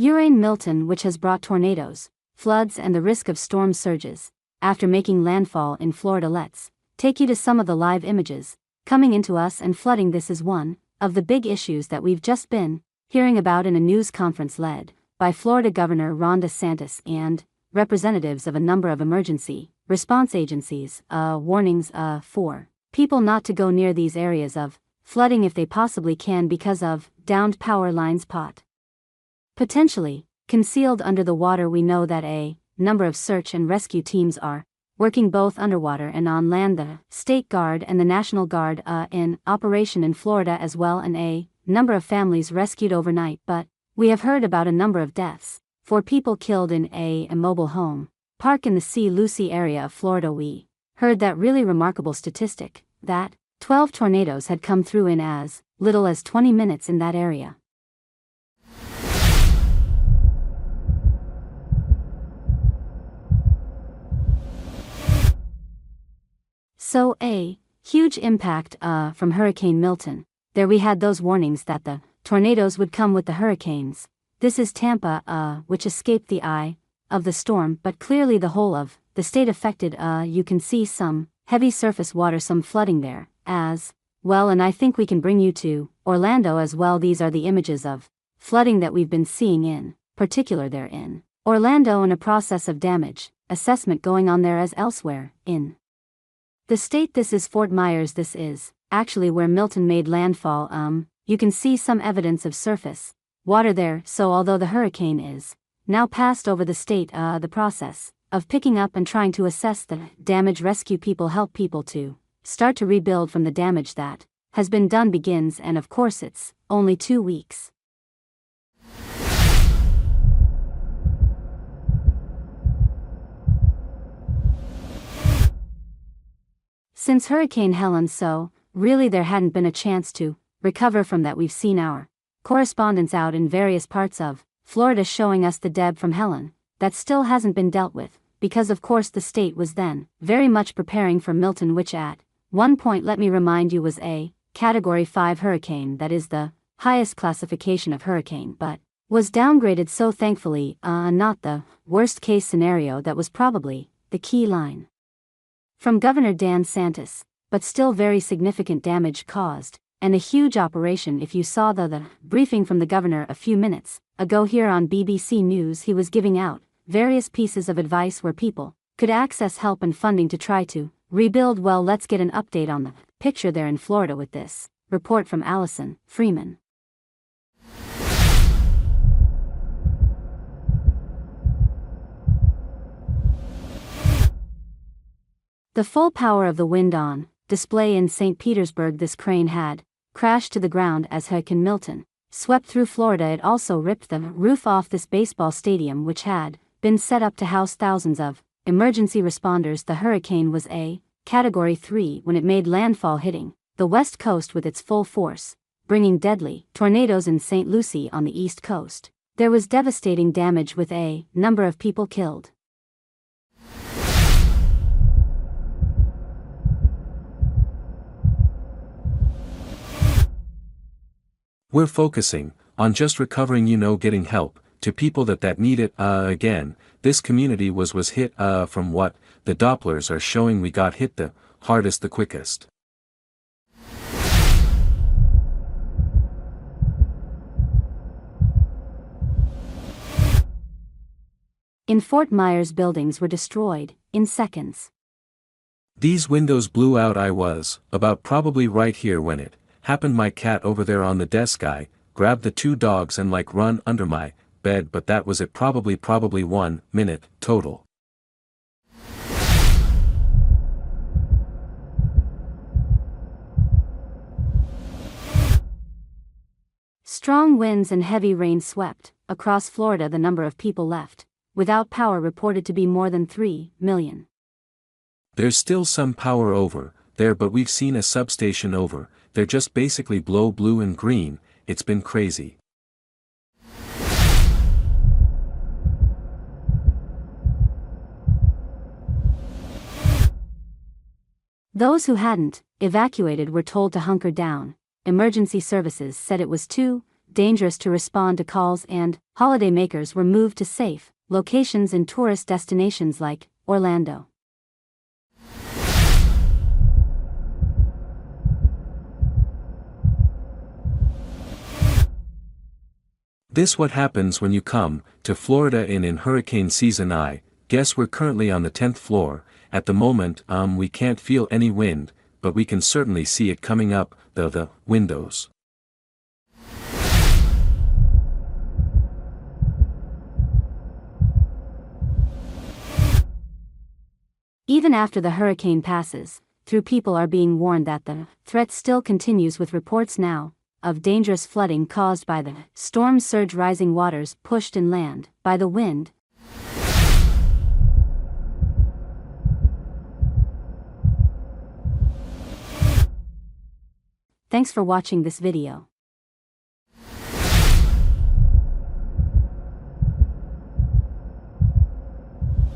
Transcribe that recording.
Hurricane Milton, which has brought tornadoes, floods and the risk of storm surges, after making landfall in Florida. Let's take you to some of the live images coming into us, and flooding. This is one of the big issues that we've just been hearing about in a news conference led by Florida Governor Ron DeSantis and representatives of a number of emergency response agencies. Warnings for people not to go near these areas of flooding if they possibly can because of downed power lines potentially concealed under the water. We know that a number of search and rescue teams are working both underwater and on land. The State Guard and the National Guard in operation in Florida as well, and a number of families rescued overnight. But we have heard about a number of deaths, 4 people killed in a mobile home park in the St Lucie area of Florida. We heard that really remarkable statistic that 12 tornadoes had come through in as little as 20 minutes in that area. So a huge impact from Hurricane Milton. There we had those warnings that the tornadoes would come with the hurricanes. This is Tampa, which escaped the eye of the storm, but clearly the whole of the state affected. You can see some heavy surface water, some flooding there as well, and I think we can bring you to Orlando as well. These are the images of flooding that we've been seeing in particular there in Orlando, and a process of damage assessment going on there as elsewhere in the state. This is Fort Myers. This is actually where Milton made landfall. You can see some evidence of surface water there. So although the hurricane is now passed over the state, the process of picking up and trying to assess the damage, rescue people, help people to start to rebuild from the damage that has been done begins, and of course it's only 2 weeks. Since Hurricane Helen, so really there hadn't been a chance to recover from that. We've seen our correspondents out in various parts of Florida showing us the debris from Helen that still hasn't been dealt with, because of course the state was then very much preparing for Milton, which at one point, let me remind you, was a Category 5 hurricane, that is the highest classification of hurricane, but was downgraded. So thankfully, not the worst case scenario. That was probably the key line from Governor DeSantis, but still very significant damage caused, and a huge operation. If you saw the briefing from the governor a few minutes ago here on BBC News, he was giving out various pieces of advice where people could access help and funding to try to rebuild. Well, let's get an update on the picture there in Florida with this report from Allison Freeman. The full power of the wind on display in St. Petersburg. This crane had crashed to the ground as Hurricane Milton swept through Florida. It also ripped the roof off this baseball stadium, which had been set up to house thousands of emergency responders. The hurricane was a Category 3 when it made landfall, hitting the west coast with its full force, bringing deadly tornadoes in St. Lucie on the east coast. There was devastating damage with a number of people killed. We're focusing on just recovering, getting help to people that need it. Again, this community was hit, from what the Dopplers are showing. We got hit the hardest, the quickest. In Fort Myers, buildings were destroyed in seconds. These windows blew out. I was about probably right here when it happened. My cat over there on the desk, I grabbed the 2 dogs and run under my bed, but that was it. Probably 1 minute total. Strong winds and heavy rain swept across Florida. The number of people left without power reported to be more than 3 million. There's still some power over there, but we've seen a substation over there just basically blow blue and green. It's been crazy. Those who hadn't evacuated were told to hunker down. Emergency services said it was too dangerous to respond to calls, and holidaymakers were moved to safe locations in tourist destinations like Orlando. This what happens when you come to Florida in hurricane season. I guess we're currently on the 10th floor. At the moment, we can't feel any wind, but we can certainly see it coming up the windows. Even after the hurricane passes through, people are being warned that the threat still continues, with reports now of dangerous flooding caused by the storm surge, rising waters pushed inland by the wind. Thanks for watching this video.